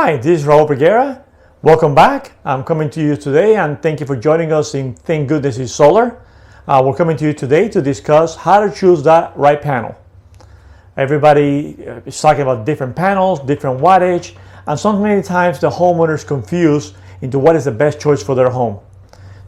Hi, this is Raul. Welcome back. I'm coming to you today and thank you for joining us in Thank Goodness It's Solar. We're coming to you today to discuss how to choose that right panel. Everybody is talking about different panels, different wattage, and so many times the homeowners confused into what is the best choice for their home.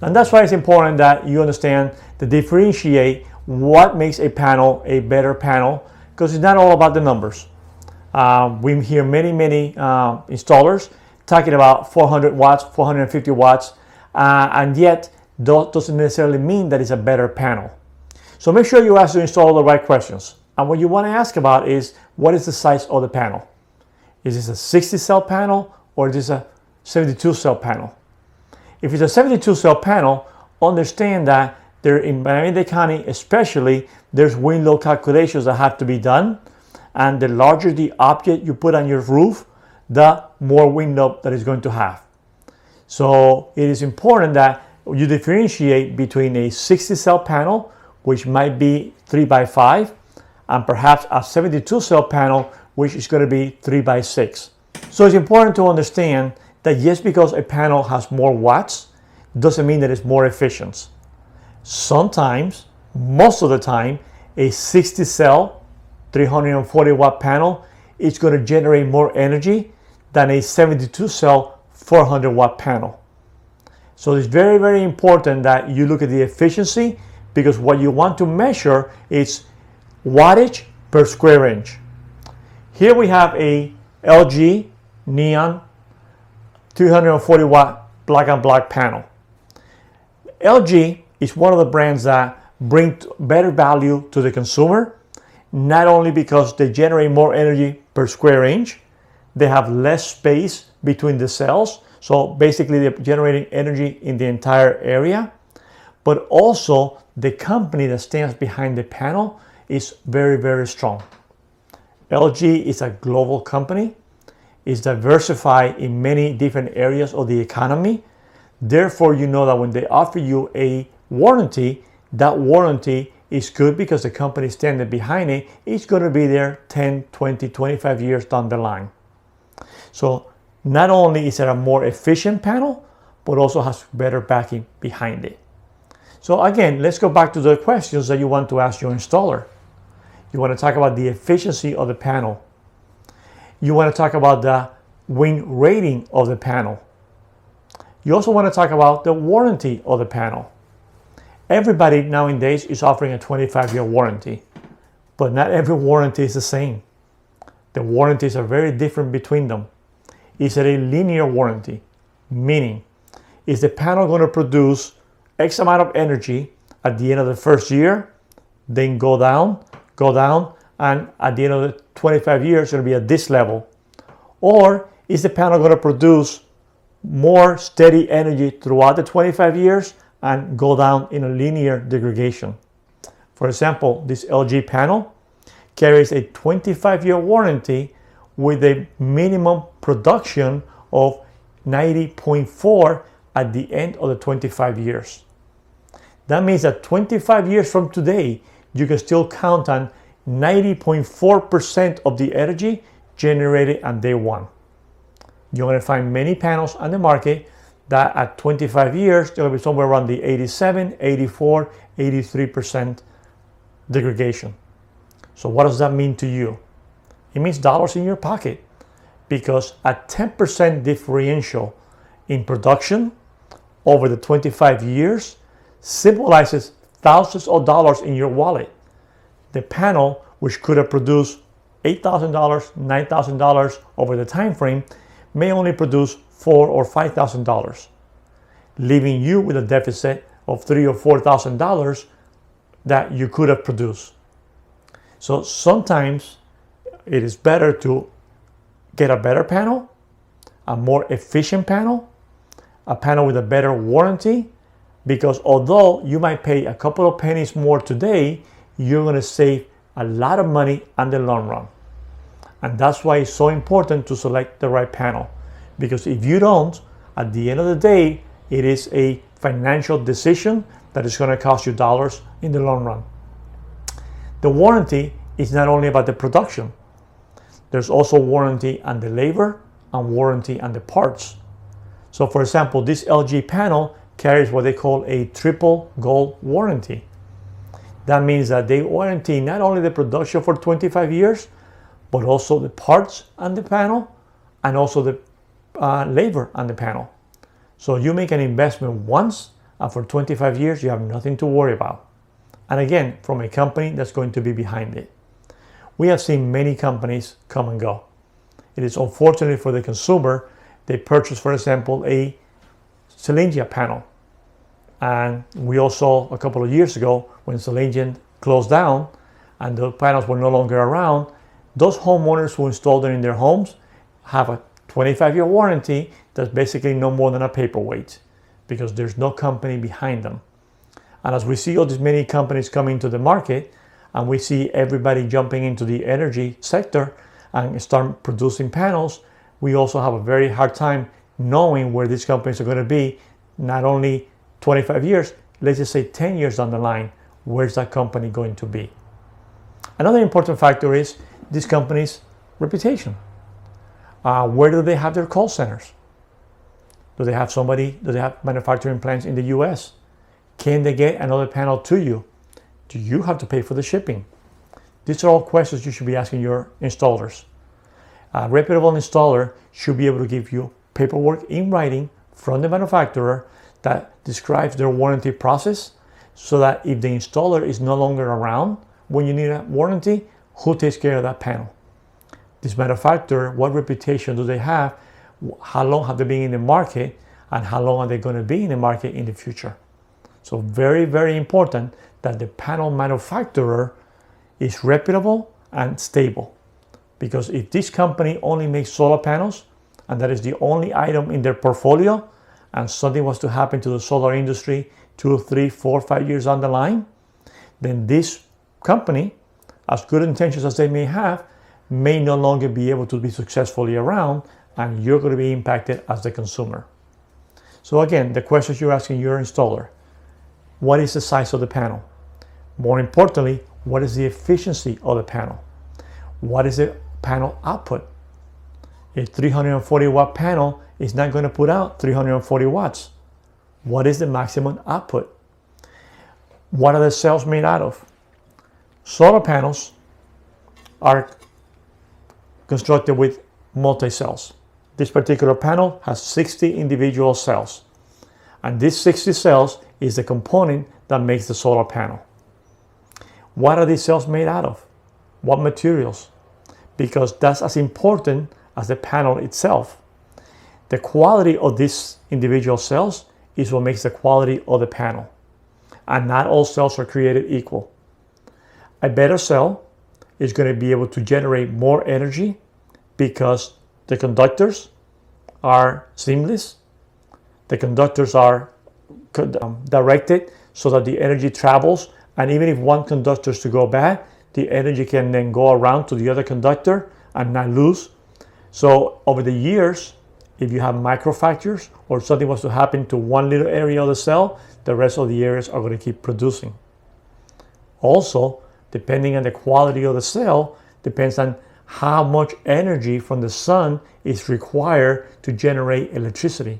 And that's why it's important that you understand to differentiate what makes a panel a better panel, because it's not all about the numbers. We hear many installers talking about 400 watts, 450 watts, and yet that doesn't necessarily mean that it's a better panel. So make sure you ask the installer the right questions. And what you want to ask about is, what is the size of the panel? Is this a 60 cell panel or is this a 72 cell panel? If it's a 72 cell panel, understand that there in Miami-Dade County especially, there's wind load calculations that have to be done. And the larger the object you put on your roof, the more wind load that it's going to have. So it is important that you differentiate between a 60 cell panel, which might be 3x5, and perhaps a 72 cell panel, which is going to be 3x6. So it's important to understand that just because a panel has more watts doesn't mean that it's more efficient. Sometimes, most of the time, a 60 cell 340 watt panel is going to generate more energy than a 72 cell 400 watt panel. So it's very important that you look at the efficiency, because what you want to measure is wattage per square inch. Here we have a LG Neon 340 watt black and black panel. LG is one of the brands that bring better value to the consumer, not only because they generate more energy per square inch, they have less space between the cells, so basically they're generating energy in the entire area, but also the company that stands behind the panel is very strong. LG is a global company, is diversified in many different areas of the economy. Therefore, you know that when they offer you a warranty, that warranty is good because the company standing behind it is going to be there 10, 20, 25 years down the line. So not only is it a more efficient panel, but also has better backing behind it. So again, let's go back to the questions that you want to ask your installer. You want to talk about the efficiency of the panel. You want to talk about the wind rating of the panel. You also want to talk about the warranty of the panel. Everybody nowadays is offering a 25-year warranty, but not every warranty is the same. The warranties are very different between them. Is it a linear warranty? Meaning, is the panel going to produce X amount of energy at the end of the first year, then go down, and at the end of the 25 years, it'll be at this level? Or is the panel going to produce more steady energy throughout the 25 years and go down in a linear degradation? For example, this LG panel carries a 25-year warranty with a minimum production of 90.4 at the end of the 25 years. That means that 25 years from today, you can still count on 90.4% of the energy generated on day one. You're going to find many panels on the market that at 25 years, they're going to be somewhere around the 87, 84, 83% degradation. So what does that mean to you? It means dollars in your pocket, because a 10% differential in production over the 25 years symbolizes thousands of dollars in your wallet. The panel, which could have produced $8,000, $9,000 over the time frame, may only produce $4,000 or $5,000, leaving you with a deficit of $3,000 or $4,000 that you could have produced. So sometimes it is better to get a better panel, a more efficient panel, a panel with a better warranty, because although you might pay a couple of pennies more today, you're going to save a lot of money on the long run. And that's why it's so important to select the right panel. Because if you don't, at the end of the day, it is a financial decision that is going to cost you dollars in the long run. The warranty is not only about the production. There's also warranty on the labor, and warranty and the parts. So for example, this LG panel carries what they call a triple gold warranty. That means that they warranty not only the production for 25 years, but also the parts on the panel and also the labor on the panel. So you make an investment once, and for 25 years, you have nothing to worry about. And again, from a company that's going to be behind it. We have seen many companies come and go. It is unfortunate for the consumer. They purchase, for example, a Silingia panel. And we all saw a couple of years ago when Silingia closed down and the panels were no longer around, those homeowners who installed them in their homes have a 25-year warranty that's basically no more than a paperweight because there's no company behind them. And as we see all these many companies coming to the market and we see everybody jumping into the energy sector and start producing panels, we also have a very hard time knowing where these companies are going to be, not only 25 years, let's just say 10 years down the line, where's that company going to be? Another important factor is this company's reputation. Where do they have their call centers? Do they have manufacturing plants in the US? Can they get another panel to you? Do you have to pay for the shipping? These are all questions you should be asking your installers. A reputable installer should be able to give you paperwork in writing from the manufacturer that describes their warranty process so that if the installer is no longer around when you need a warranty, who takes care of that panel? This manufacturer, what reputation do they have? How long have they been in the market? And how long are they going to be in the market in the future? So very, very important that the panel manufacturer is reputable and stable. Because if this company only makes solar panels, and that is the only item in their portfolio, and something was to happen to the solar industry 2, 3, 4, 5 years down the line, then this company, as good intentions as they may have, may no longer be able to be successfully around, and you're going to be impacted as the consumer. So again, the questions you're asking your installer: what is the size of the panel? More importantly, what is the efficiency of the panel? What is the panel output? A 340 watt panel is not going to put out 340 watts. What is the maximum output? What are the cells made out of? Solar panels are constructed with multi-cells. This particular panel has 60 individual cells. And these 60 cells is the component that makes the solar panel. What are these cells made out of? What materials? Because that's as important as the panel itself. The quality of these individual cells is what makes the quality of the panel. And not all cells are created equal. A better cell is going to be able to generate more energy because the conductors are seamless. The conductors are directed so that the energy travels, and even if one conductor is to go bad, the energy can then go around to the other conductor and not lose. So over the years, if you have microfractures or something was to happen to one little area of the cell, the rest of the areas are going to keep producing. Also, depending on the quality of the cell, depends on how much energy from the sun is required to generate electricity.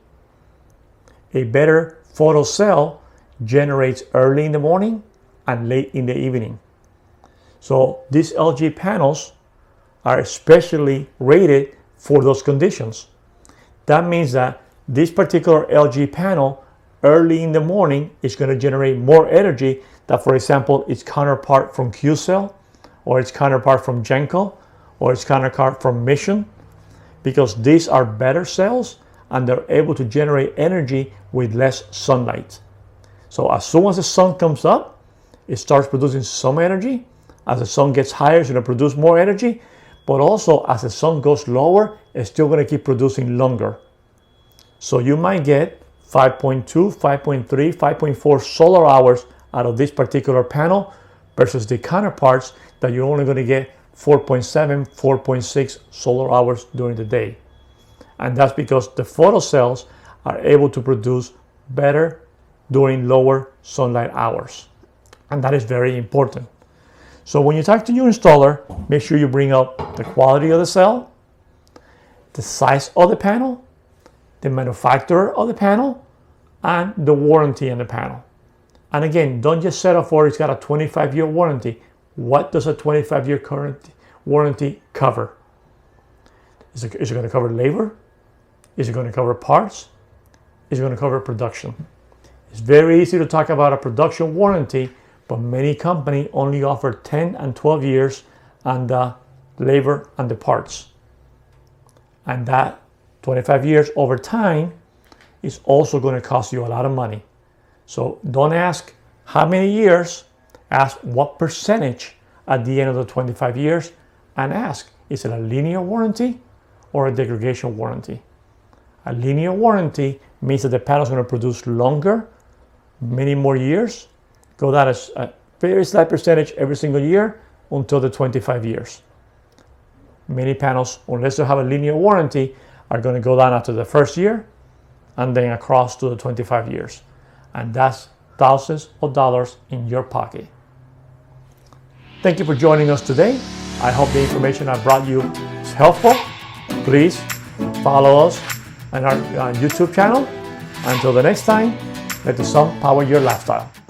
A better photo cell generates early in the morning and late in the evening. So these LG panels are especially rated for those conditions. That means that this particular LG panel early in the morning is going to generate more energy than, for example, its counterpart from Q-Cell or its counterpart from Genco or its counterpart from Mission, because these are better cells and they're able to generate energy with less sunlight. So as soon as the sun comes up, it starts producing some energy. As the sun gets higher, it's going to produce more energy. But also, as the sun goes lower, it's still going to keep producing longer. So you might get 5.2, 5.3, 5.4 solar hours out of this particular panel versus the counterparts that you're only going to get 4.7, 4.6 solar hours during the day. And that's because the photocells are able to produce better during lower sunlight hours. And that is very important. So when you talk to your installer, make sure you bring up the quality of the cell, the size of the panel, the manufacturer of the panel, and the warranty on the panel. And again, don't just settle for it's got a 25-year warranty. What does a 25-year current warranty cover? Is it going to cover labor? Is it going to cover parts? Is it going to cover production? It's very easy to talk about a production warranty, but many companies only offer 10 and 12 years on the labor and the parts. And that 25 years over time is also going to cost you a lot of money. So don't ask how many years, ask what percentage at the end of the 25 years, and ask, is it a linear warranty or a degradation warranty? A linear warranty means that the panel is going to produce longer, many more years, go down a very slight percentage every single year until the 25 years. Many panels, unless they have a linear warranty, are going to go down after the first year and then across to the 25 years. And that's thousands of dollars in your pocket. Thank you for joining us today. I hope the information I brought you is helpful. Please follow us on our YouTube channel. Until the next time, let the sun power your lifestyle.